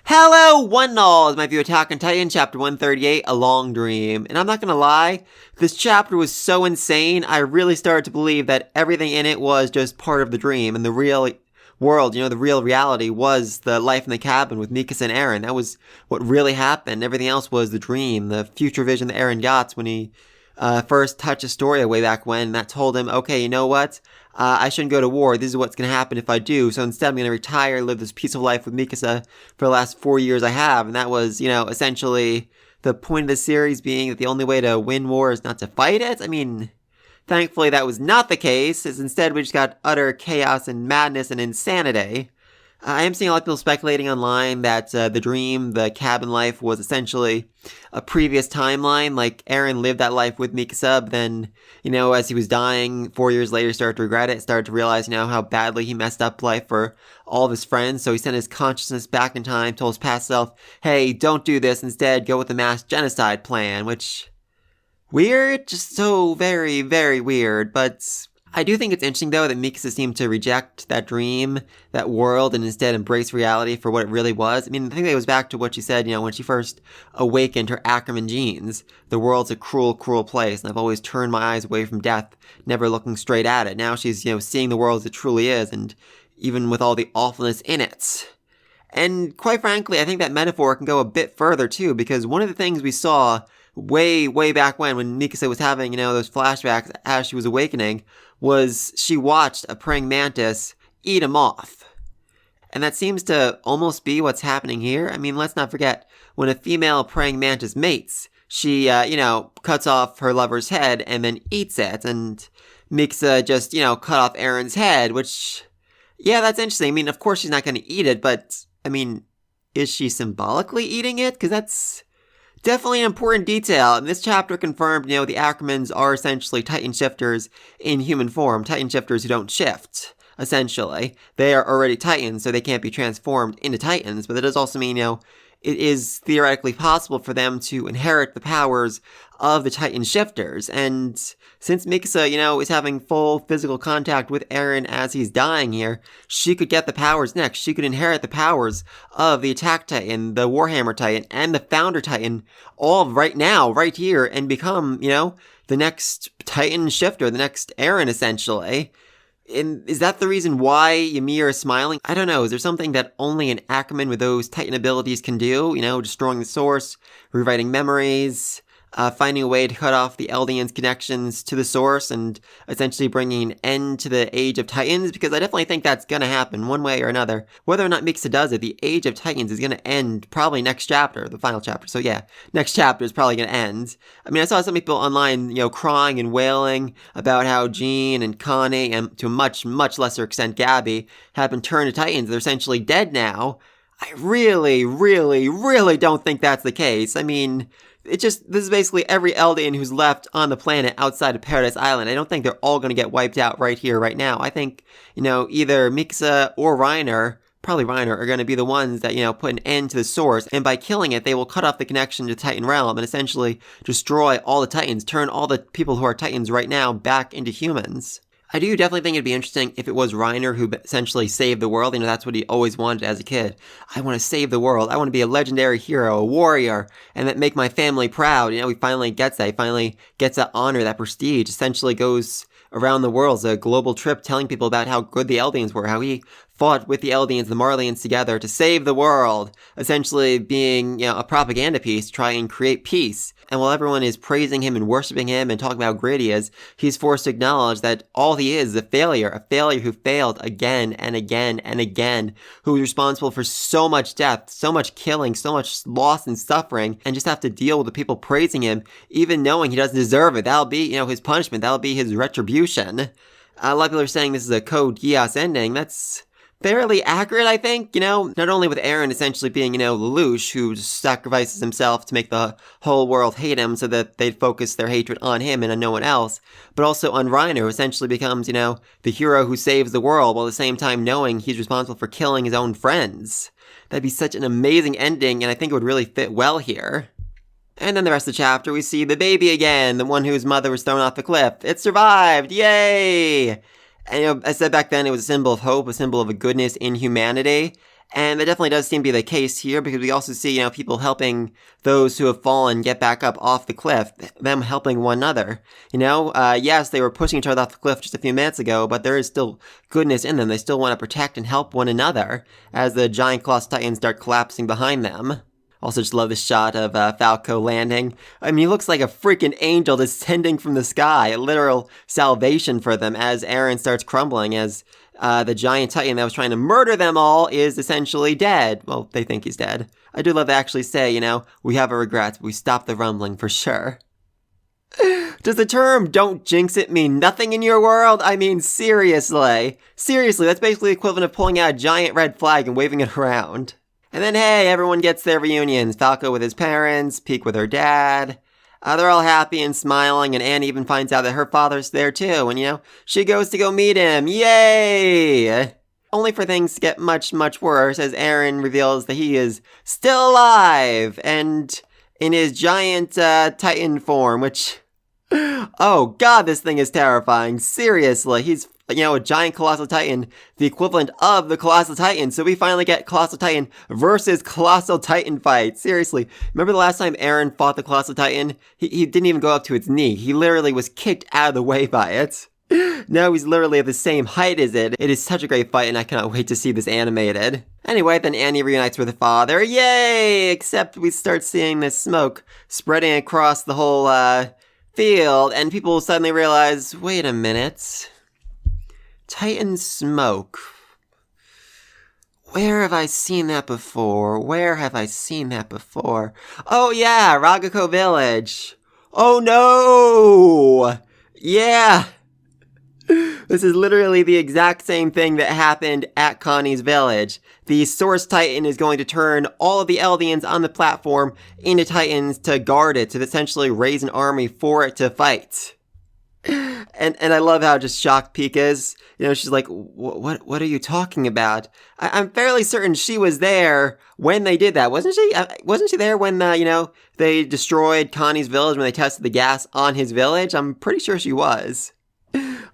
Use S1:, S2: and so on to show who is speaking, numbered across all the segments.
S1: Hello, one and all, as my view Attack on Titan, chapter 138, A Long Dream. And I'm not gonna lie, this chapter was so insane, I really started to believe that everything in it was just part of the dream, and the real world, the real reality was the life in the cabin with Mikasa and Eren. That was what really happened. Everything else was the dream, the future vision that Eren got when he first touched Astoria way back when, that told him, okay, you know what? I shouldn't go to war. This is what's going to happen if I do. So instead, I'm going to retire, live this peaceful life with Mikasa for the last 4 years I have. And that was, essentially the point of the series being that the only way to win war is not to fight it. I mean, thankfully, that was not the case, as instead we just got utter chaos and madness and insanity. I am seeing a lot of people speculating online that the dream, the cabin life, was essentially a previous timeline. Like, Eren lived that life with Mikasa, but then, as he was dying 4 years later, started to regret it, started to realize, how badly he messed up life for all of his friends. So he sent his consciousness back in time, told his past self, hey, don't do this, instead go with the mass genocide plan, which, weird, just so very, very weird, but I do think it's interesting, though, that Mikasa seemed to reject that dream, that world, and instead embrace reality for what it really was. I mean, I think that goes back to what she said, when she first awakened her Ackerman genes. The world's a cruel, cruel place, and I've always turned my eyes away from death, never looking straight at it. Now she's, seeing the world as it truly is, and even with all the awfulness in it. And quite frankly, I think that metaphor can go a bit further, too, because one of the things we saw way, way back when Mikasa was having, those flashbacks as she was awakening, was she watched a praying mantis eat a moth. And that seems to almost be what's happening here. I mean, let's not forget, when a female praying mantis mates, she, cuts off her lover's head and then eats it. And Mikasa just, cut off Eren's head, which, yeah, that's interesting. I mean, of course she's not going to eat it, but, I mean, is she symbolically eating it? Because that's definitely an important detail, and this chapter confirmed, the Ackermans are essentially Titan shifters in human form, Titan shifters who don't shift, essentially. They are already Titans, so they can't be transformed into Titans, but that does also mean, it is theoretically possible for them to inherit the powers of the Titan shifters, and since Mikasa, is having full physical contact with Eren as he's dying here, she could get the powers next. She could inherit the powers of the Attack Titan, the Warhammer Titan, and the Founder Titan, all right now, right here, and become, the next Titan shifter, the next Eren, essentially. And is that the reason why Ymir is smiling? I don't know. Is there something that only an Ackerman with those Titan abilities can do? Destroying the source, rewriting memories, finding a way to cut off the Eldians' connections to the source, and essentially bringing an end to the Age of Titans? Because I definitely think that's gonna happen, one way or another. Whether or not Mikasa does it, the Age of Titans is gonna end probably next chapter, the final chapter. So yeah, next chapter is probably gonna end. I mean, I saw some people online, crying and wailing about how Jean and Connie, and to a much, much lesser extent Gabby, have been turned to Titans. They're essentially dead now. I really, really, really don't think that's the case. I mean, this is basically every Eldian who's left on the planet outside of Paradise Island. I don't think they're all going to get wiped out right here, right now. I think, either Mikasa or Reiner, probably Reiner, are going to be the ones that, put an end to the source. And by killing it, they will cut off the connection to Titan Realm and essentially destroy all the Titans, turn all the people who are Titans right now back into humans. I do definitely think it'd be interesting if it was Reiner who essentially saved the world. That's what he always wanted as a kid. I want to save the world. I want to be a legendary hero, a warrior, and that make my family proud. He finally gets that. He finally gets that honor, that prestige. Essentially goes around the world as a global trip telling people about how good the Eldians were, how he fought with the Eldians, the Marleyans together to save the world, essentially being, a propaganda piece to try and create peace. And while everyone is praising him and worshiping him and talking about how great he is, he's forced to acknowledge that all he is a failure who failed again and again and again, who was responsible for so much death, so much killing, so much loss and suffering, and just have to deal with the people praising him, even knowing he doesn't deserve it. That'll be, his punishment. That'll be his retribution. A lot of people are saying this is a Code Geass ending. That's fairly accurate, I think, not only with Eren essentially being, Lelouch, who sacrifices himself to make the whole world hate him so that they'd focus their hatred on him and on no one else, but also on Reiner, who essentially becomes, the hero who saves the world while at the same time knowing he's responsible for killing his own friends. That'd be such an amazing ending, and I think it would really fit well here. And then the rest of the chapter, we see the baby again, the one whose mother was thrown off the cliff. It survived! Yay! And, I said back then it was a symbol of hope, a symbol of a goodness in humanity. And that definitely does seem to be the case here, because we also see, people helping those who have fallen get back up off the cliff, them helping one another. Yes, they were pushing each other off the cliff just a few minutes ago, but there is still goodness in them. They still want to protect and help one another as the giant colossal titans start collapsing behind them. Also just love the shot of Falco landing. I mean, he looks like a freaking angel descending from the sky, a literal salvation for them as Eren starts crumbling, as the giant titan that was trying to murder them all is essentially dead. Well, they think he's dead. I do love to actually say, we have our regrets, but we stopped the rumbling for sure. Does the term "don't jinx it" mean nothing in your world? I mean, seriously. Seriously, that's basically the equivalent of pulling out a giant red flag and waving it around. And then, hey, everyone gets their reunions. Falco with his parents, Peak with her dad. They're all happy and smiling, and Annie even finds out that her father's there too, and, she goes to go meet him. Yay! Only for things to get much, much worse as Eren reveals that he is still alive, and in his giant titan form, which... Oh god, this thing is terrifying. Seriously, he's... a giant Colossal Titan, the equivalent of the Colossal Titan. So we finally get Colossal Titan versus Colossal Titan fight. Seriously, remember the last time Eren fought the Colossal Titan? He didn't even go up to its knee. He literally was kicked out of the way by it. Now he's literally at the same height as it. It is such a great fight, and I cannot wait to see this animated. Anyway, then Annie reunites with her father. Yay! Except we start seeing this smoke spreading across the whole field, and people suddenly realize, wait a minute... Titan smoke. Where have I seen that before? Where have I seen that before? Oh yeah, Ragako Village. Oh no! Yeah! This is literally the exact same thing that happened at Connie's village. The Source Titan is going to turn all of the Eldians on the platform into Titans to guard it, to essentially raise an army for it to fight. And I love how just shocked Peak is. She's like, what are you talking about? I'm fairly certain she was there when they did that, wasn't she? Wasn't she there when, they destroyed Connie's village when they tested the gas on his village? I'm pretty sure she was.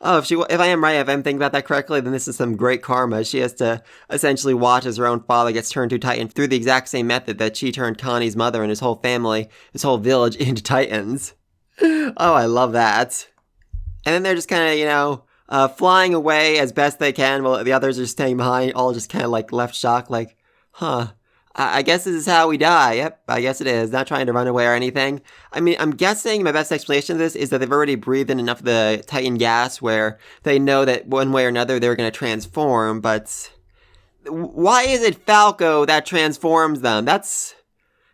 S1: Oh, if I am right, if I'm thinking about that correctly, then this is some great karma. She has to essentially watch as her own father gets turned to Titan through the exact same method that she turned Connie's mother and his whole family, his whole village into Titans. Oh, I love that. And then they're just kind of, flying away as best they can while the others are staying behind, all just kind of like left shocked, like, huh, I guess this is how we die. Yep, I guess it is. Not trying to run away or anything. I mean, I'm guessing my best explanation of this is that they've already breathed in enough of the Titan gas where they know that one way or another they're going to transform, but why is it Falco that transforms them?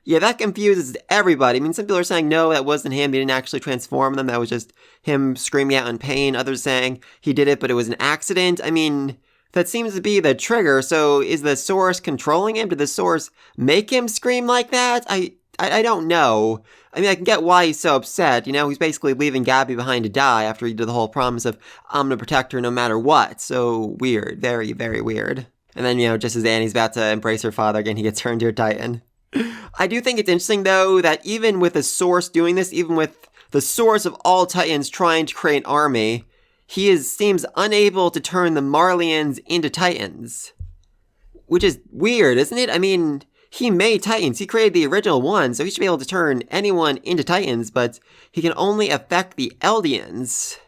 S1: Yeah, that confuses everybody. I mean, some people are saying, no, that wasn't him. He didn't actually transform them. That was just him screaming out in pain. Others saying he did it, but it was an accident. I mean, that seems to be the trigger. So is the Source controlling him? Did the Source make him scream like that? I don't know. I mean, I can get why he's so upset. He's basically leaving Gabby behind to die after he did the whole promise of, I'm going to protect her no matter what. So weird. Very, very weird. And then, just as Annie's about to embrace her father again, he gets turned to a Titan. I do think it's interesting, though, that even with the Source doing this, even with the Source of all Titans trying to create an army, he seems unable to turn the Marleyans into Titans. Which is weird, isn't it? I mean, he made Titans. He created the original one, so he should be able to turn anyone into Titans, but he can only affect the Eldians.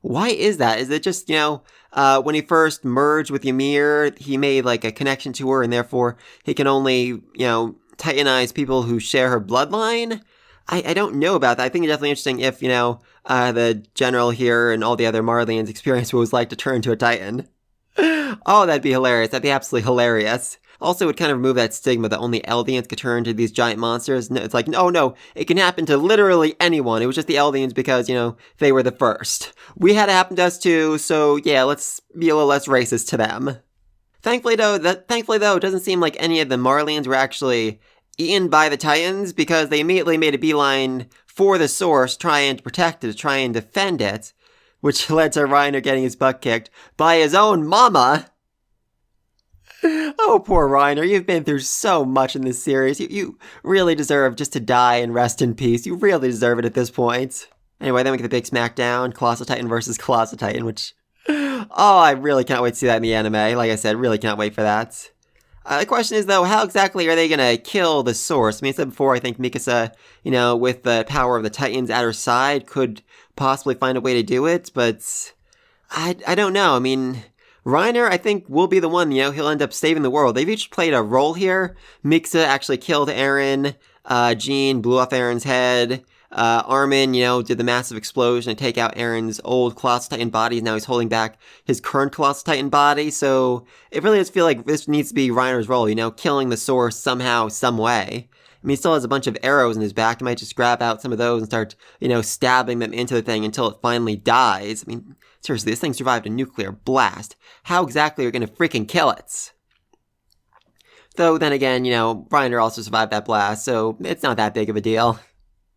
S1: Why is that? Is it just, when he first merged with Ymir, he made, like, a connection to her, and therefore he can only, Titanize people who share her bloodline? I don't know about that. I think it's definitely interesting if, the general here and all the other Marleyans experience what it was like to turn into a Titan. Oh, that'd be hilarious. That'd be absolutely hilarious. Also, it would kind of remove that stigma that only Eldians could turn into these giant monsters. No, it's like, no, it can happen to literally anyone. It was just the Eldians because, they were the first. We had it happen to us too, so yeah, let's be a little less racist to them. Thankfully, though, it doesn't seem like any of the Marleyans were actually eaten by the Titans, because they immediately made a beeline for the Source, trying to protect it, try and defend it, which led to Reiner getting his butt kicked by his own mama. Oh, poor Reiner, you've been through so much in this series. You really deserve just to die and rest in peace. You really deserve it at this point. Anyway, then we get the big smackdown, Colossal Titan versus Colossal Titan, which... Oh, I really can't wait to see that in the anime. Like I said, really can't wait for that. The question is, though, how exactly are they gonna kill the source? I mean, I said before, I think Mikasa, with the power of the Titans at her side, could possibly find a way to do it, but I don't know. I mean, Reiner, I think, will be the one, he'll end up saving the world. They've each played a role here. Mikasa actually killed Eren. Jean blew off Eren's head. Armin, did the massive explosion to take out Eren's old Colossal Titan body. Now he's holding back his current Colossal Titan body. So it really does feel like this needs to be Reiner's role, killing the source somehow, some way. I mean, he still has a bunch of arrows in his back. He might just grab out some of those and start, stabbing them into the thing until it finally dies. I mean, seriously, this thing survived a nuclear blast. How exactly are you going to freaking kill it? Though, then again, Reiner also survived that blast, so it's not that big of a deal.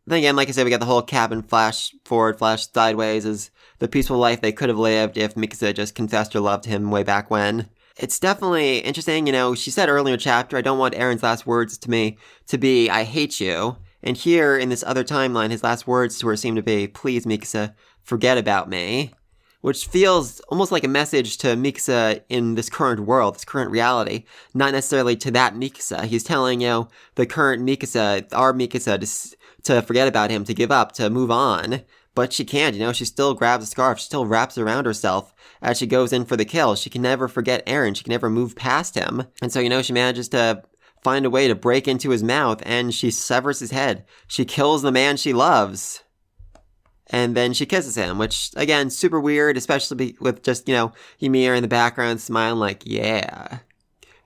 S1: Then again, like I said, we got the whole cabin flash forward, flash sideways as the peaceful life they could have lived if Mikasa just confessed her love to him way back when. It's definitely interesting, she said earlier in the chapter, I don't want Eren's last words to me to be, I hate you. And here, in this other timeline, his last words to her seem to be, please, Mikasa, forget about me. Which feels almost like a message to Mikasa in this current world, this current reality, not necessarily to that Mikasa. He's telling, the current Mikasa, our Mikasa, to forget about him, to give up, to move on. But she can't, she still grabs a scarf, she still wraps it around herself as she goes in for the kill. She can never forget Eren, she can never move past him. And so, she manages to find a way to break into his mouth, and she severs his head. She kills the man she loves. And then she kisses him, which, again, super weird, especially with just, Ymir in the background smiling like, yeah,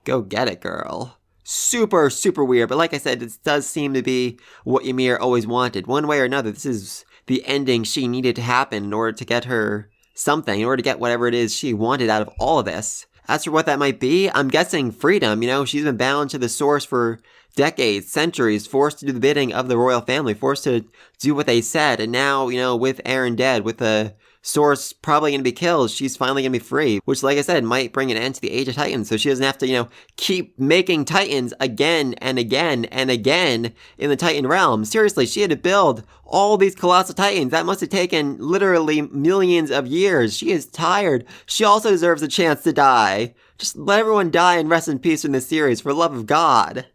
S1: go get it, girl. Super, super weird, but like I said, it does seem to be what Ymir always wanted. One way or another, this is the ending she needed to happen in order to get her something, in order to get whatever it is she wanted out of all of this. As for what that might be, I'm guessing freedom. She's been bound to the source for decades, centuries, forced to do the bidding of the royal family, forced to do what they said. And now, with Eren dead, with the source probably going to be killed, she's finally going to be free. Which, like I said, might bring an end to the Age of Titans. So she doesn't have to, keep making Titans again and again and again in the Titan realm. Seriously, she had to build all these colossal Titans. That must have taken literally millions of years. She is tired. She also deserves a chance to die. Just let everyone die and rest in peace in this series, for the love of God.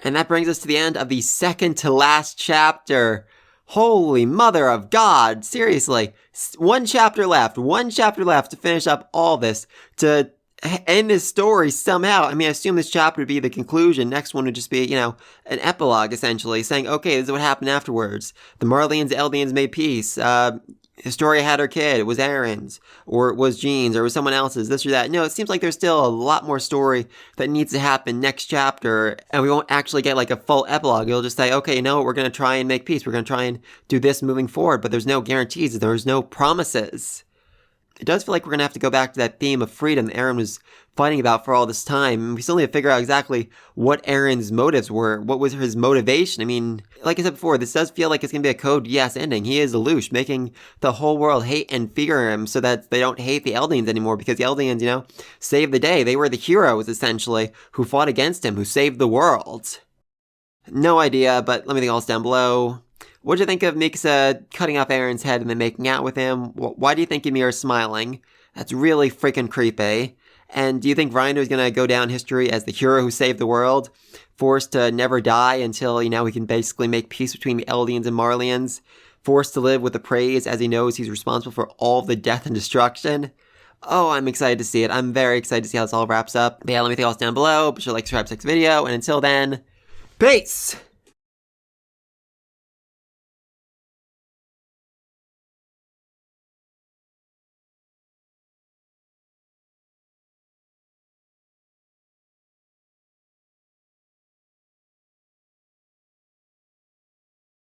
S1: And that brings us to the end of the second to last chapter. Holy mother of God, seriously. One chapter left to finish up all this, to end this story somehow. I mean, I assume this chapter would be the conclusion. Next one would just be, an epilogue, essentially, saying, okay, this is what happened afterwards. The Marleyans, Eldians made peace. Historia had her kid. It was Eren's, or it was Jean's, or it was someone else's, this or that. No, it seems like there's still a lot more story that needs to happen next chapter, and we won't actually get like a full epilogue. It'll just say, okay, we're going to try and make peace. We're going to try and do this moving forward, but there's no guarantees. There's no promises. It does feel like we're going to have to go back to that theme of freedom that Eren was fighting about for all this time. We still need to figure out exactly what Eren's motives were. What was his motivation? I mean, like I said before, this does feel like it's going to be a Code Yes ending. He is a Lelouch, making the whole world hate and fear him so that they don't hate the Eldians anymore, because the Eldians, saved the day. They were the heroes, essentially, who fought against him, who saved the world. No idea, but let me know all down below. What do you think of Mikasa cutting off Eren's head and then making out with him? Why do you think Ymir is smiling? That's really freaking creepy. And do you think Reiner is going to go down history as the hero who saved the world? Forced to never die until, he can basically make peace between the Eldians and Marleyans? Forced to live with the praise as he knows he's responsible for all of the death and destruction? Oh, I'm excited to see it. I'm very excited to see how this all wraps up. But yeah, let me know all down below. Be sure to like, subscribe to this video. And until then, peace!